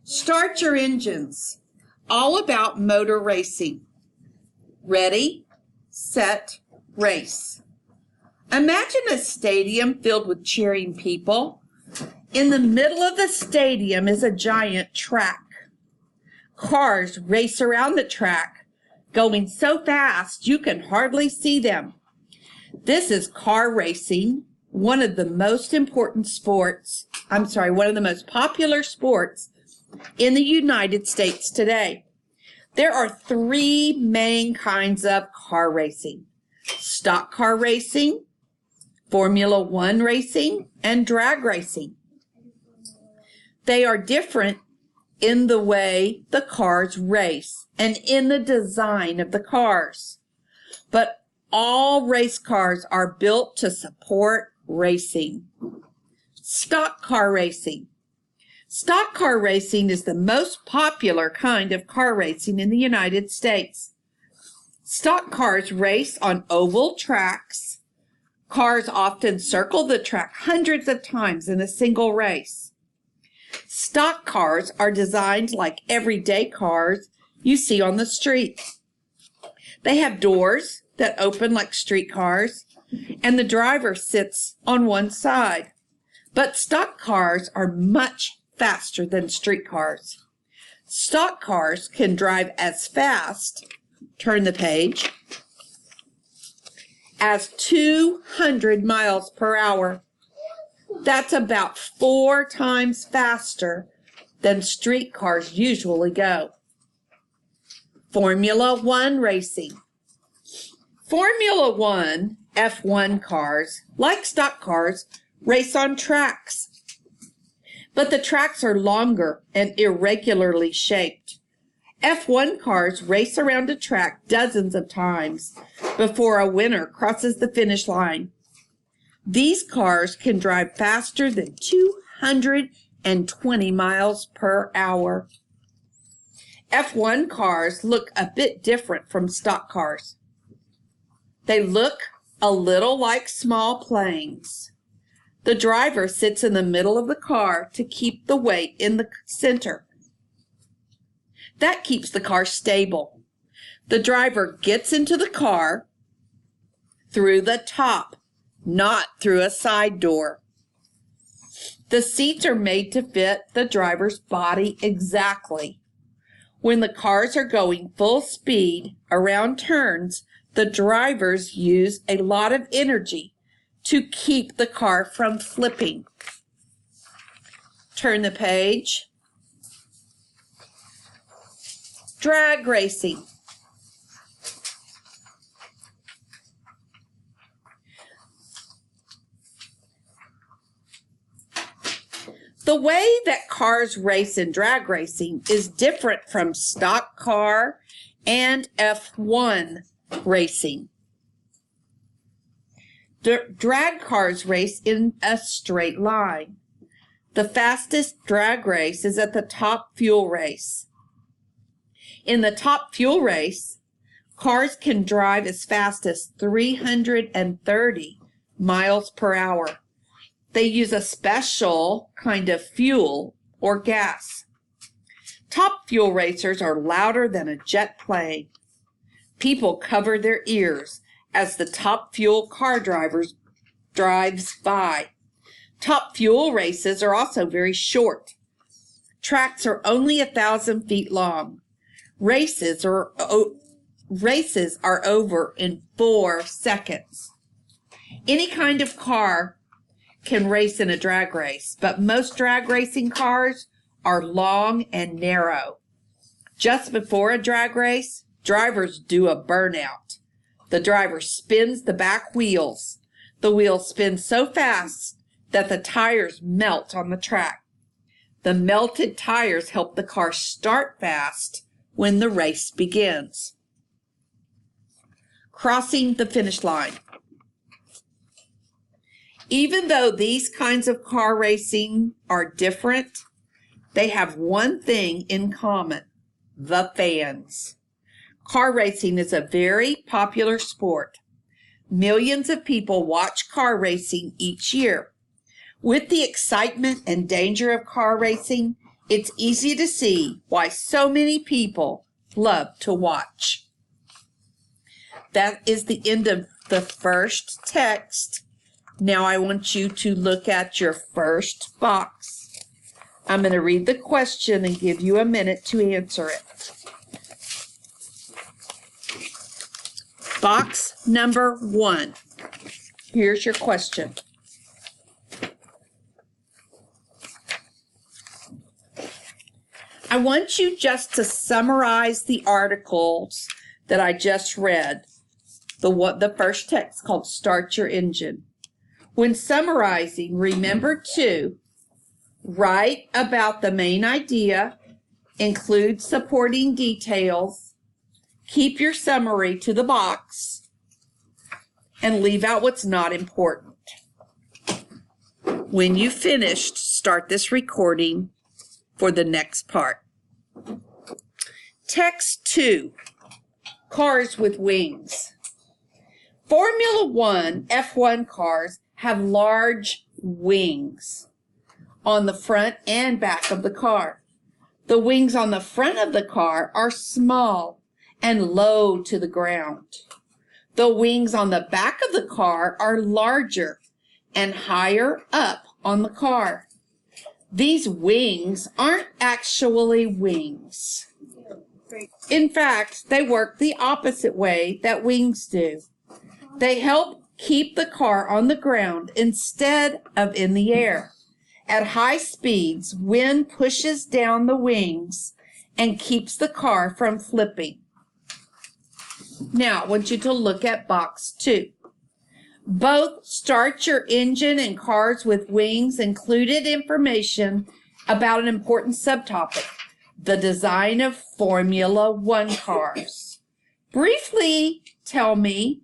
Start your engines. All about motor racing. Ready, set, race. Imagine a stadium filled with cheering people. In the middle of the stadium is a giant track. Cars race around the track, going so fast you can hardly see them. This is car racing, one of the most popular sports in the United States today. There are three main kinds of car racing: stock car racing, Formula One racing, and drag racing. They are different in the way the cars race and in the design of the cars. But all race cars are built to support racing. Stock car racing. Stock car racing is the most popular kind of car racing in the United States. Stock cars race on oval tracks. Cars often circle the track hundreds of times in a single race. Stock cars are designed like everyday cars you see on the street. They have doors that open like street cars, and the driver sits on one side. But stock cars are much faster than street cars. Stock cars can drive as fast, turn the page, as 200 miles per hour. That's about 4 times faster than street cars usually go. Formula One racing. Formula One, F1 cars, like stock cars, race on tracks. But the tracks are longer and irregularly shaped. F1 cars race around a track dozens of times before a winner crosses the finish line. These cars can drive faster than 220 miles per hour. F1 cars look a bit different from stock cars. They look a little like small planes. The driver sits in the middle of the car to keep the weight in the center. That keeps the car stable. The driver gets into the car through the top, not through a side door. The seats are made to fit the driver's body exactly. When the cars are going full speed around turns, the drivers use a lot of energy to keep the car from flipping. Turn the page. Drag racing. The way that cars race in drag racing is different from stock car and F1 racing. Drag cars race in a straight line. The fastest drag race is at the Top Fuel race. In the Top Fuel race, cars can drive as fast as 330 miles per hour. They use a special kind of fuel or gas. Top Fuel racers are louder than a jet plane. People cover their ears as the Top Fuel car drives by. Top Fuel races are also very short. Tracks are only 1,000 feet long. Races are over in 4 seconds. Any kind of car can race in a drag race, but most drag racing cars are long and narrow. Just before a drag race, drivers do a burnout. The driver spins the back wheels. The wheels spin so fast that the tires melt on the track. The melted tires help the car start fast when the race begins. Crossing the finish line. Even though these kinds of car racing are different, they have one thing in common: the fans. Car racing is a very popular sport. Millions of people watch car racing each year. With the excitement and danger of car racing, It's easy to see why so many people love to watch. That is the end of the first text. Now I want you to look at your first box. I'm going to read the question and give you a minute to answer it. Box number 1. Here's your question. I want you just to summarize the articles that I just read. The first text called Start Your Engine. When summarizing, remember to write about the main idea, include supporting details, keep your summary to the box, and leave out what's not important. When you've finished, start this recording for the next part. Text 2, Cars with Wings. Formula One F1 cars have large wings on the front and back of the car. The wings on the front of the car are small and low to the ground. The wings on the back of the car are larger and higher up on the car. These wings aren't actually wings. In fact, they work the opposite way that wings do. They help keep the car on the ground instead of in the air. At high speeds, wind pushes down the wings and keeps the car from flipping. Now, I want you to look at box 2. Both Start Your Engine and Cars with Wings included information about an important subtopic, the design of Formula One cars. Briefly tell me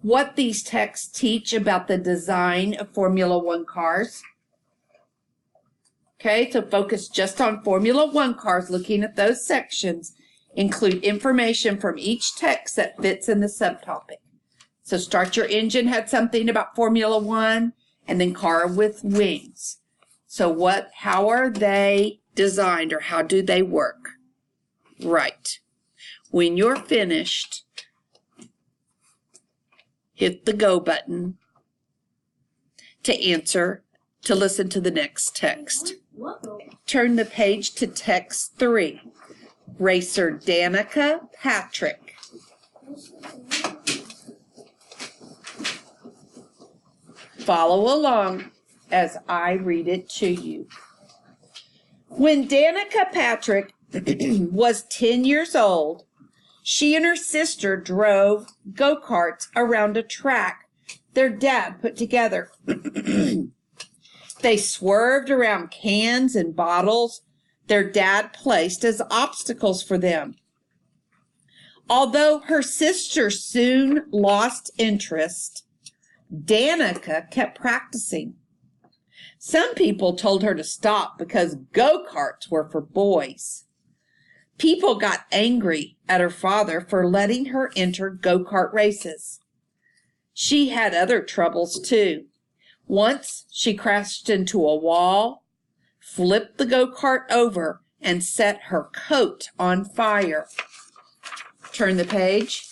what these texts teach about the design of Formula One cars. Okay, so focus just on Formula One cars, looking at those sections. Include information from each text that fits in the subtopic. So Start Your Engine had something about Formula One, and then Car with Wings. So how are they designed, or how do they work? Right. When you're finished, hit the go button to listen to the next text. Turn the page to text 3. Racer Danica Patrick. Follow along as I read it to you. When Danica Patrick was 10 years old, she and her sister drove go-karts around a track their dad put together. They swerved around cans and bottles their dad placed as obstacles for them. Although her sister soon lost interest, Danica kept practicing. Some people told her to stop because go-karts were for boys. People got angry at her father for letting her enter go-kart races. She had other troubles too. Once she crashed into a wall, flipped the go-kart over, and set her coat on fire. Turn the page.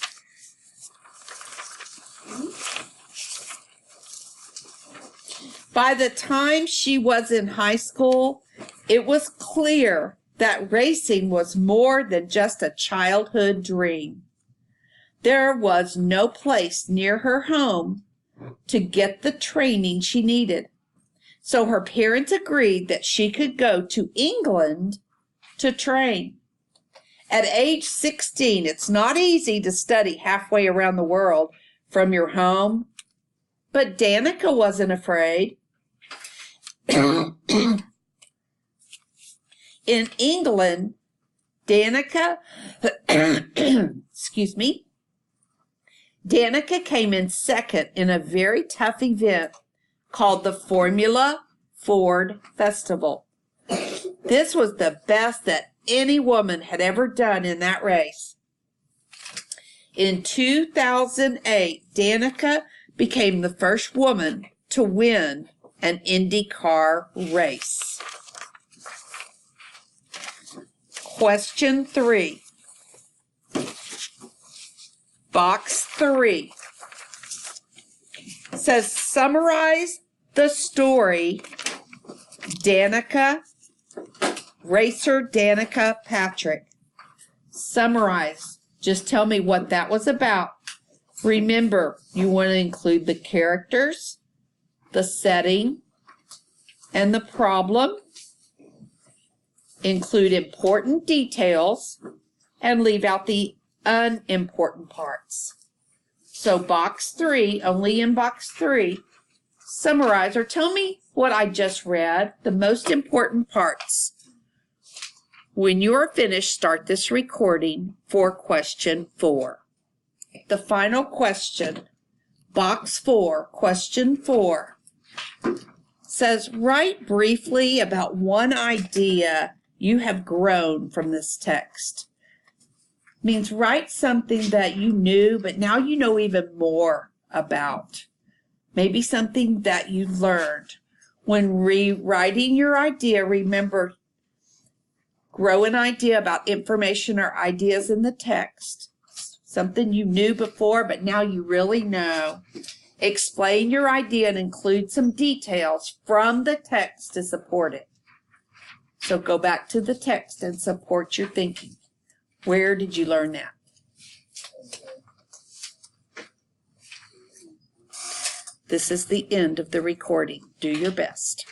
By the time she was in high school, it was clear that racing was more than just a childhood dream. There was no place near her home to get the training she needed. So her parents agreed that she could go to England to train. At age 16, it's not easy to study halfway around the world from your home, but Danica wasn't afraid. In England, Danica came in second in a very tough event called the Formula Ford Festival. This was the best that any woman had ever done in that race. In 2008, Danica became the first woman to win an IndyCar race. Question 3. Box 3 says summarize the story Racer Danica Patrick. Summarize. Just tell me what that was about. Remember, you want to include the characters, the setting, and the problem. Include important details and leave out the unimportant parts. So box 3, only in box 3, summarize or tell me what I just read, the most important parts. When you are finished, start this recording for question 4. The final question, box 4, question 4, says write briefly about one idea you have grown from this text. Means write something that you knew, but now you know even more about. Maybe something that you learned. When rewriting your idea, remember, grow an idea about information or ideas in the text. Something you knew before, but now you really know. Explain your idea and include some details from the text to support it. So go back to the text and support your thinking. Where did you learn that? This is the end of the recording. Do your best.